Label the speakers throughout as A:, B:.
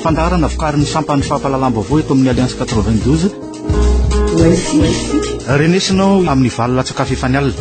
A: Fandarana vokariny sampany fampalalam-baovao eto amin'ny Alliance 92. Renesinao amin'ny valina tsakafo efa nialina.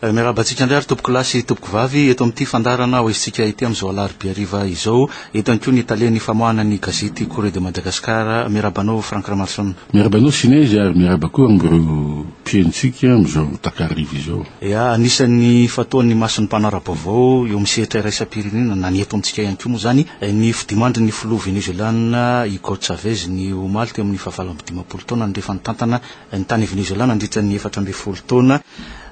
A: Miarabantsika indray ary tompoko lasy tompoko vavy eto amin'ity fandarana hoizitsika ity amin'izao alarobia hariva izao. Eto ihany koa ny italiany famoahana ny gazety Corriere de Madagascar. Miarabanao Frank Ramarson.
B: Miarabanao Sinezy ary miarabako amin'ireo mpiaintsika amin'izao takariva izao.
A: Anisan'ny fataon'ny mason'ny mpanara-baovao eo misehatra iraisam-pirenena na ny eto amintsika ihany koa moa zany ny fidimandry ny filoha venezuelana Hugo Chavez ny omaly teo amin'ny 7 taona nrehefa nitantana ny tany Venezuela nandritra ny 14 taona.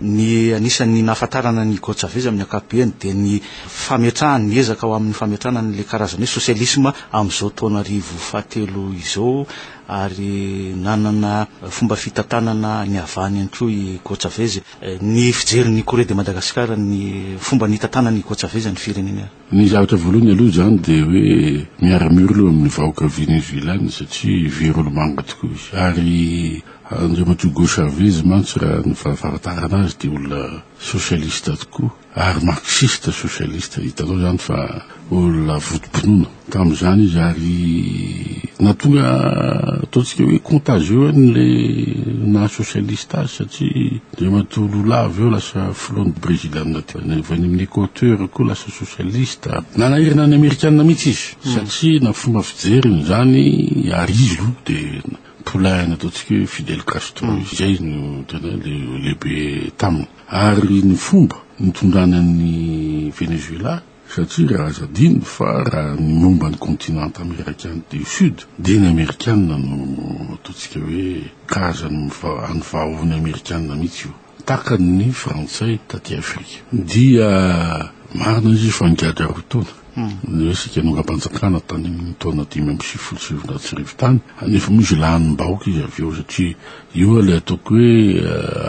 A: Ny anisan'ny nahafantarana ny Hugo Chavez amin'ny ankapobeny dia ny fametrahany ny ezaka ao amin'ny fametrahana ny karazana hoe sosialisma amin'izao taona 2017 izao, ary nanana fomba fitantanana ny avany ihany koa i Hugo Chavez. Ny fijerin'ny Corriere de Madagascar ny fomba nitantanana ny Hugo Chavez ny firenena.
B: Ny zavatra voalohany aloha zany dia hoe miara-miorolo amin'ny vahoaka venezuelana satria verolo manga tokoa izy, ary Andriamatoa Hugo Chavez mantsy raha ny fahafantarana azy dia olona sosialista tokoa ary marxiste sosialista. Hitanao zany fa olona votom-pinoana tamin'izany izy, ary natonga ataontsika hoe contagieux an'le na sosialista azy satria Andriamatoa Lulava eo lasa flone brésiliana teny avy any amin'ny Équateur koa lasa sosialista, nanahirana ny Amerikanina mihitsy izy satria na fomba fijeriny zany ary izy aloha dia poulain ataontsika hoe Fidel Castro izay no tena lehibe taminy. Ary ny fomba nitondrana ny Venezuela satria raha aza adino fa raha ny momba ny continent américain du sud dia ny Amerikanina no ataontsika hoe karazany anivahovan'ny Amerikanina mihitsy io, takan'ny Frantsay taty Afrika. Dia marina izy fa nigada roa taona resaka nongampanjakana tany amin'ny taona 577 tany, nefa misy lanim-bahoaka izy avy eo satria io le ataoko hoe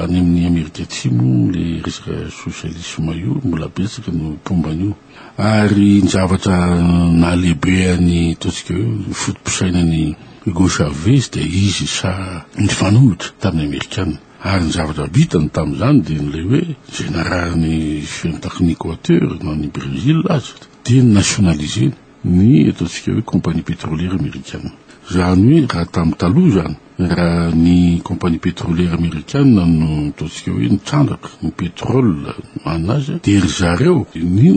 B: any amin'ny Amerika Atsimo le resaka sosialisma io mbola betsaka no pomban'io. Ary ny zavatra nahalehibe ny ataontsika hoe fotom-pisainany Hugo Chavez dia izy sa nifanolotra tamin'ny Amerikanina. Ary ny zavatra bitany tamin'izany dia n'le hoe généralny fiantakiny Équateur na ny Brésil azy dia nationalisé ny ataontsika hoe compagnie pétrolière américaine. Zany hoe raha tamin'ny taloha zany raha ny compagnie pétrolière américaine no ataontsika hoe nitrandraka ny pétrole manazy dia ry zareo nio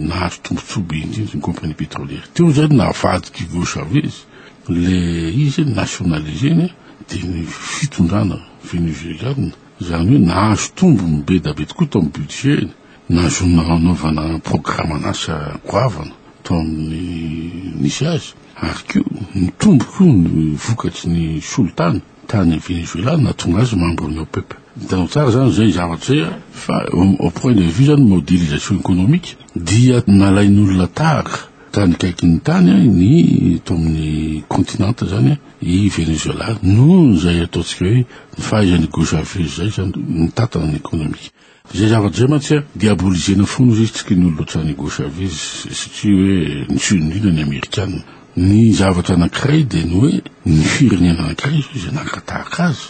B: nahazo tombotsoby indrindra ny compagnie pétrolière. Teo zany navadiky Hugo Chavez le izy nationalisé dia ny fitondrana venezuelana, zany hoe nahazo tombony be da be tokoa tao amin'ny budget, nahazo nanaovana programme an'asa goavana tao amin'ny nisy azy, ary koa nitombo koa ny vokatry ny solitany tany Venezuela nahatonga azy membre ny OPEP. Hitanao tsara zany zay zavatra zay fa au point de vue zany modélisation économique dia nalain'olona tahaka tany kaiky tany ny tao amin'ny continent zany i Venezuela noho zay ataontsika hoe fahaizany Hugo Chavez zay zany mitantana ny économique. Zay zavatra zay mantsy diabolisena foana izy tsika ny olona ohatrany Hugo Chavez satria hoe nisonindrina ny Amerikanina. Ny zavatra anankiray dia ny hoe ny firenena anankiray izay nankatahaka azy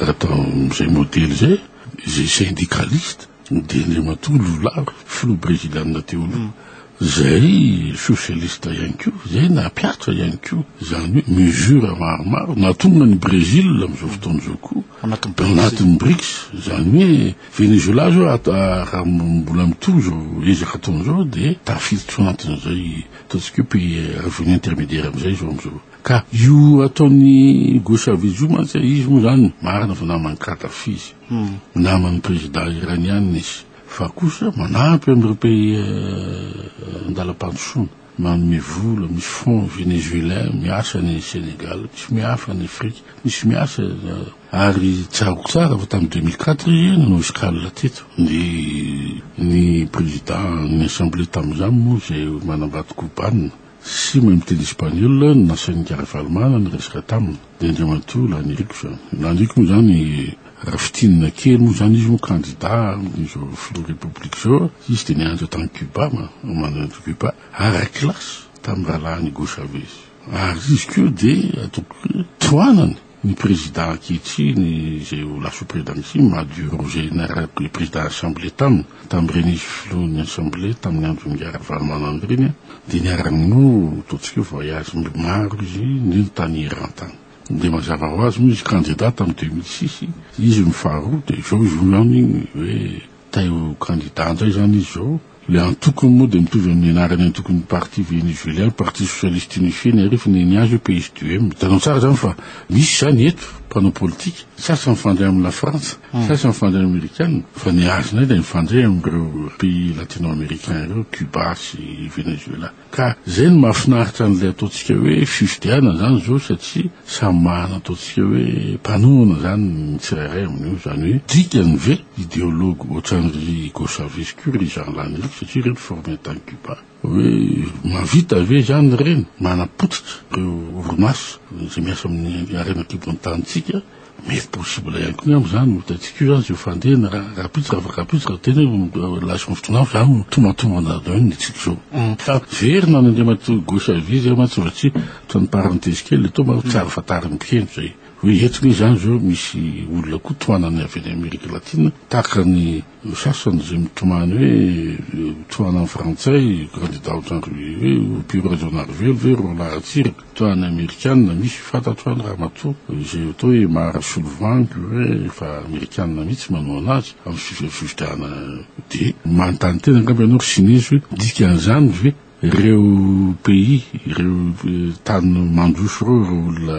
B: atao am'izay modely zay izay syndicaliste dia Andriamatoa Lulava filoha brésiliana teo aloha zay sosialista ihany koa, zay nampiatra ihany koa zany hoe mesure maromaro nahatonga ny Brésil amin'izao fotoana izao koa anatin'ny BRICS. Zany hoe Venezuela zao raha mbola mitozo ezaka ataony zao dia tafiditra anatin'izay ataontsika hoe pays revenu intermédiaire amin'izay zao amin'izao. Ka io ataony Hugo Chavez io mantsy izy moa zany marina fa namany katafizy naman'ny président iranianina izy, fa kosa manampy amin'ireo pays andalam-pandrosoana manome vola, misy fond venezuelin miasa ny Sénégal, misy miafa ny Afrika, misy miasa ary tsarako tsara fa tamin'ny 2004 izy nanao escale teto ny président ny assemblée tamin'izany moa zay manambady kobanina sy mahay miteny espagnol nasan'ny Karavalmana ny resaka taminy dia Andriamatoa Lanirico zany. Lanirico moa zany raha fitinana kely moa zany izy moa candidat izao filoha république zao, izy dia nianatra tany Cuba manana Cuba ara-klasy tamin'ny rahalahiny Hugo Chavez. Ary izy koa dia ataoko toanany ny président ankehitriny zay ho lasa président Maduro zay narako le président assemblée tamin'ny reny filohan'ny assemblée tamin'ny andro migara valomanandro reny de niarano ataontsika voyage maro izy ny tany Iran tany de mazava ho azy moa izy candidat tamin'ny 2006 izy mifaharoa de zao izy voany hoe taio candidat nzay zany izy zao le antokony moa de mitovy amin'ny anarany antokony parti vénézuélien parti socialiste unifié rehefa niazy pays du M hitanao tsara zany fa misy zany eto mpanao politique sasany mifandray amin'ny la France sasany mifandray américaine fa niazy nay da mifandray amin'ireo pays latino-américain ireo Cuba sy Venezuela ka zay no mahafinaritra an'ilay ataontsika hoe fifidiana zany zao satria samy mahana ataontsika hoe mpanoana zany tsirairay amin'io zany hoe dikany ve idéologue ohatran'ry Gauchaviste ry Jean Lanier satria reny formé tany Cuba hoe mavita ve zany reny manapotitra reo orinasa zay miasa amin'ny arenakibo ny tanitsika mety possible ihany koa am zany hitantsika io zany zay fandehana rapitra tena lasa fotoana zany tomatomana ny tsika zao verina ny andriamato Gauchaviste matsovatsy toany parenthèse kely to ma tsara fatariny pikeno zay hoe etsika zany zao misy olona koa toanany avy any Amérique latine tahaka ny sasany zay mitomany hoe toana ny frantsay candidat ohatran'ry hoe pure régional ve Roland Atsiraka toany américaine misy fantatro any Ramatoa zay atao hoe Mara Soulvanky hoe fa américaine mihitsy manao anazy amin'ny fifidiana de manontany tena angamba ianao chinezy hoe dikan'izany ve ireo pays ireo tany mandroso reo olona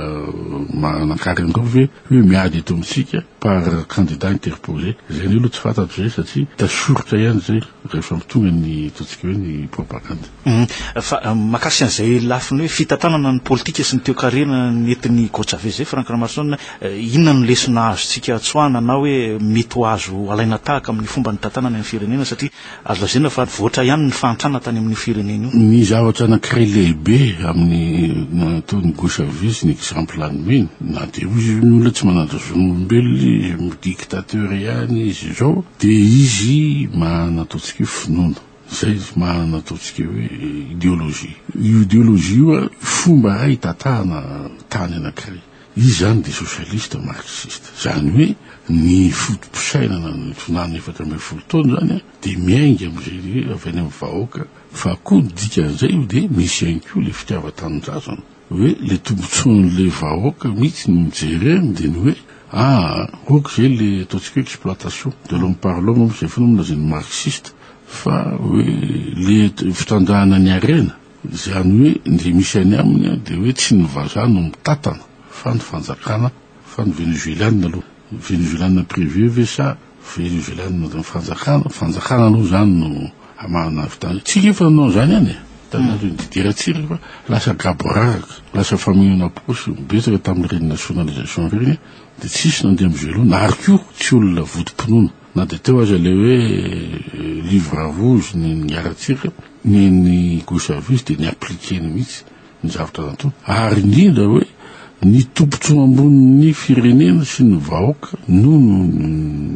B: manakary andreo ve hoe miady eto amitsika par candidat interposé zay ny aloha tsy fantatro zay satria tasorotra ihany zay rehefa mitonga ny ataontsika hoe ny propagande
A: fa makasy an'izay lafiny hoe fitantanana ny politika sy ny toekarena nentin'ny Gauchaviste zay Franck Lamasson inona no lesona azotsika tsoana na hoe mety ho azo alaina tahaka amin'ny fomba ny tantanana amin'ny firenena satria azo lazaina fa voatra ihany ny fahantrana tany amin'ny firenena io
B: ny zavatra anankiray lehibe amin'ny nataon'ny Gauchaviste ny exemple anymeny na de izy olona tsy manadazon'olombelona dictateur ihany izy zao de izy manana ataontsika hoe finoana zay izy manana ataontsika hoe idéologie io fomba ray hitatahana tany anankiray izy zany de socialiste marxiste zany hoe ny fotom-pisainana ny tonany 14 taona zany de miainga am'izay avy any amin'ny vahoaka fa koa ny dikan'izay de misy ihany koa le fitiava-tanin-jazana hoe le tombontsoan'le vahoaka mihitsy no mijereny de ny hoe ok zay le ataontsika hoe exploitation de l'homme par l'homme zay fa nomilazany marxiste fa hoe le fitandahana ny arena zany hoe de misy any aminy de hoe tsy ny vazaha no mitatana fa ny fanjakana fa ny vénézuéliane aloha vénézuéliane privé ve sa vénézuéliane ny fanjakana aloha zany no amana fitandahana tsika efa nanao zany any tanareo didiratsira fa lasa gaboraraka lasa faminona posy betsaka tamin'ireny nationalisation reny de tsisy nandeha am'izay aloha na ary koa tsy olona vodim-pinoana na de teo aza le hoe livre rouge ny aratsiraka ny Gauchaviste de ny appliqueny mihitsy ny zavatra natao ary indrindra hoe ny tombotsoa ambonin'ny firenena sy ny vahoaka no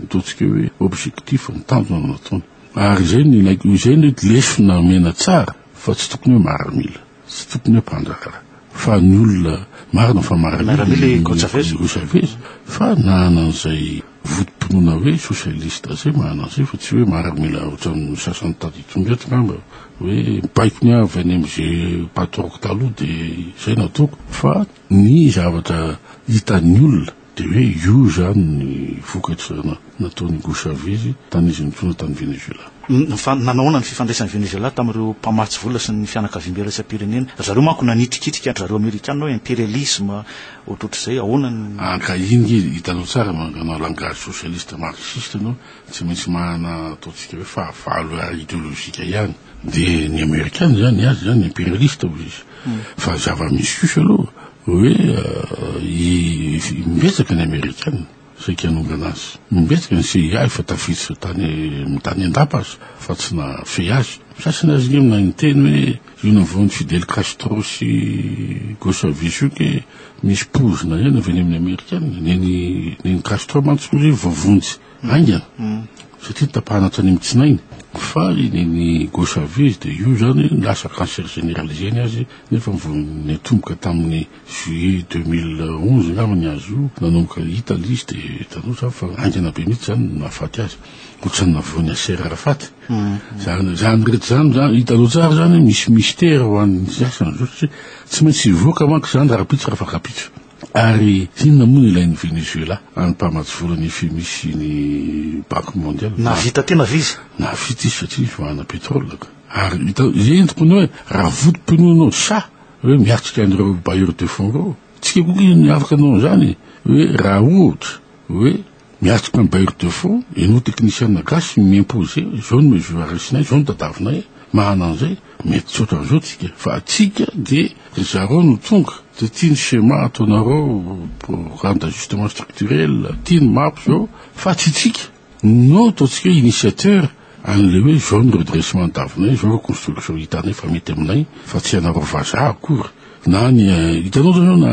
B: ataontsika hoe objectif ny tanjona nataony ary zay ny lesona mena tsara fa tsy tokony hoe maramila tsy tokony hoe mpanjakara fa ny olona marina fa maramila Gauchaviste fa nanan'izay vodim-pinoana hoe socialiste zay manan'izay fa tsy hoe maramila ohatran'ny sasany taditondraty ngamba hoe mipaiko ny avy any am'izay patoroko taloha de zay nataoko fa ny zavatra hitan'ny olona de hoe io zany ny vokatra nataon'ny Gauchaviste tany izy nitona tany Venezuela
A: nanaona ny fifandraisan'ny Venezuela tamin'ireo mpamatsy vola sy ny fianakaviam-be raisam-pirenena zareo manko nanitrikitrika zareo amerikana hoe impérialisme ohatrohatr'izay ahoana
B: ka iny hitanao tsara manao langage socialiste marxiste anao tsy maintsy mahana ataontsika hoe fahavalo idéologika ihany de ny amerikana zany azy zany impérialiste izy fa zava-misy kosa aloha hoe mibetsaka ny amerikana zay kianongana azy mibetsaka ny CIA fa tafiditra tany andapa azy fa tsy na fe azy sasany azy ny amin'ny teny hoe io navao ny Fidel Castro sy Gauchaviste io ke misy pozina ihany avy any amin'ny amerikana neny Castro mantsy koa zay vavonjy aingana satria tapahana hatrany mitsinainy fa ny Gauchavise de io zany lasa cancer généralisé azy nefa netomboka tamin'ny juillet 2011 ngamba azo nanomboka hita liste de tanao zany fa angana be mihitsy zany nahafaty azy ohatrany navony Yasser Arafat zany rehetra zany hitanao tsara zany misy mystère ho an'ny sasany zao satria tsy maintsy voaka manko zany raha rapitso raha fa rapitso ary inona moa ilain'ny Venezuela any mpamatsy volany efe misy ny Banque mondiale
A: navita tena vizy
B: navita izy satria vahana pétrole ary entiko ny hoe raha vodim-pinoanao sa hoe miatrika an'ireo bailleurs de fonds reo tsika koa ny afaka anao zany hoe raha ohatra hoe miatrika amin'ny bailleurs de fonds enao technicien gasy miimposé zao no mezoaresinay zao no tadavinay mahanan'izay mety tsotra zao tsika fa atsika de zareo no tonga de tiany schéma ataonareo programme d'ajustement structurel tiany mapy zao fa tsitsika no ataotsika initiateur an'le hoe zao ny redressement davinay zao reconstruction hitanay fa mety aminay fa tsy anareo vazaha akory na ny hitanao zao na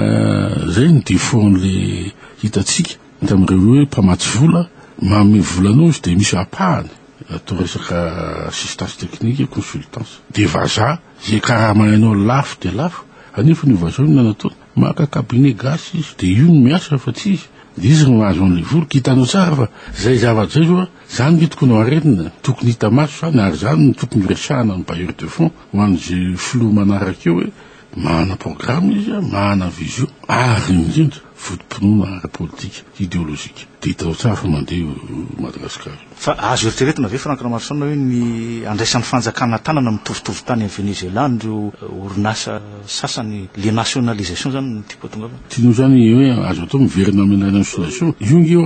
B: zay ny défaut-n'le hitatsika tamin'ireo hoe mpamatsy vola manome volanao izy de misy apahany atao resaka assistance technique consultance de vazaha zay karaha mananao lafo de lafo anefa ny vazaha io nanatao maka cabinet gasy izy de io no miasa fa tsy izy de izy no azo an'le vola hitanao tsara fa zay zavatra zay zao zany ny tokony aretina tokony hita maso zany ary zany no tokony resahana ny bailleur de fonds ho an'izay flou manaraka eo hoe mahana programme izy mahana vision ary indrindra fotom-pinoana ara-politika idéologique de hitanao tsara fa mandeha Madagasikara
A: fa azo eritreretina ve Franck Ramarsson hoe ny andraisan'ny fanjakana tanana mitovitovy tany amin'ny Venezuela ndreo orinasa sasany le nationalisation zany ny tipo tonga
B: tianao zany hoe azo atao miverina amin'ny nationalisation io ngeo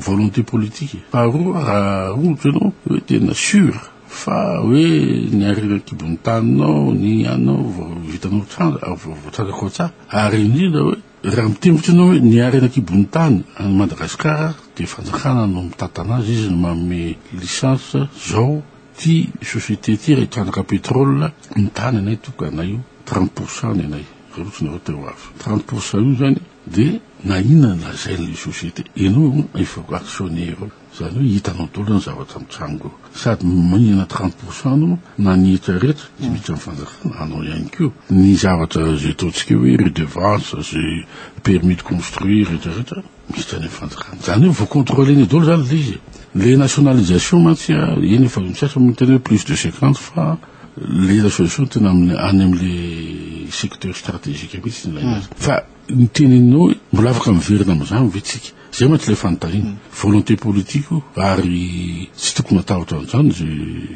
B: volonté politique faharoa raha ohatra ianao hoe tena sûr fa hoe ny arena kibon'ny taninao ny anao vitanao voatrandrako tsara ary indrindra hoe raha mitembotry anao hoe ny arena kibon'ny tany any Madagasikara de fanjakana no mitantana azy izy no manome licence zao ty société ty rehetranaka pétrole ny tany anay tokana io 30% ny anay rerotsiny reo teo avy 30% io zany de na inona lazain'le société enao efa actionnaire zany hoe hitanao dolo ny zavatra mitrango sady maninana 30% no na nihitra rehetra tsy miditra amin'ny fanjakana anao ihany keo ny zavatra zay ataontsika hoe redevance zay permis de construire rehetrarehetra miditra any amin'ny fanjakana zany hoe voacontrôleny dolo zany le izy le nationalisation mantsy eny efa misasa miteny hoe plus de 50 fa le nationalisation tena any amin'le secteur stratégique mihitsy ny lainazy fa ny teneninao mbola afaka miverina am'izany ve tsika zay mantsy le fanontaniana volonté politique ary tsy tokony atahotra an'izany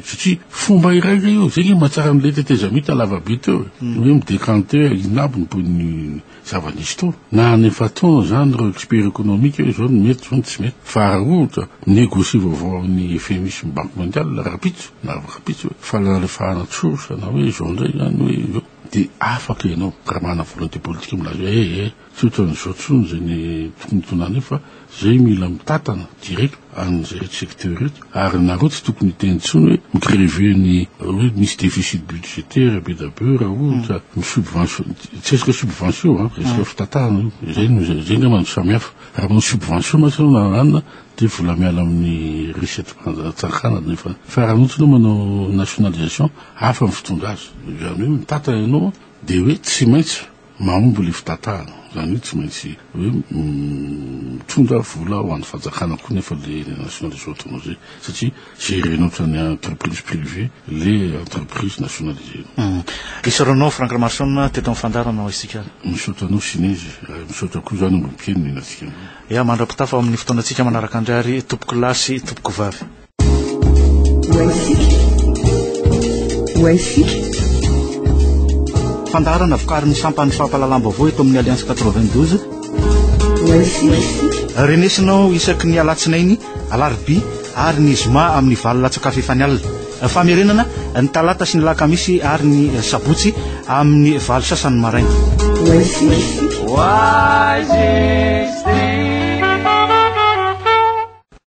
B: satria fomba irairay io zay mahatsara an'le tetezamita lavabe teo hoe midécanter inabo ny poiny zava-nisy tao na nefa taona zany reo expert économique hoe zao ny mety zao ny tsy mety fa raha ohatra négocier vaovao amin'ny FMI sy ny Banque mondiale rapitso na rapitso fa lalefahana tsosa na hoe zao ndray zany hoe de afaka ianao raha manana volonté politique milaza tsy ohatran'izao tsony zay ny tokony tonany fa zay mila mitatana direct an'izay secteur rehetra ary nareo tsy tokony tenitsony hoe micréve ny hoe misy déficit budgétaire be da be raha ohatra misubvention tsy resaka subvention resaka fitatahana zay nga mano samihafa raha manao subvention matsy nanana de vola miala amin'ny recette tsakana nefa fa raha notsy anao manao nationalisation hafa mifitondra azy zany hoe mitatana ianao de hoe tsy maintsy mahomby le fitatahana zany hoe tsy maintsy hoe mitondra vola ho an'ny fanjakana koa nefa le nationalisation atonao zay satria gérenao trany entreprise privée le entreprise nationalisée
A: isaranao Franck Ramarsson teto amin'ny fandaranao isika
B: misotranao sinezy misotra koa zany mbolikely ninatsika
A: mandrapitafa amin'ny fotoanatsika manaraka andrary tompoko lasy tompoko vavy fandarana vokariny sampany fampalalam-baovao eto amin'ny Alliance 92 renesinao isaky ny alatsinainy alarobia ary ny zoma amin'ny valo latsakafy efa ny alina famerenana ny talata sy ny lakamisy ary ny sabotsy amin'ny valo sasany maraina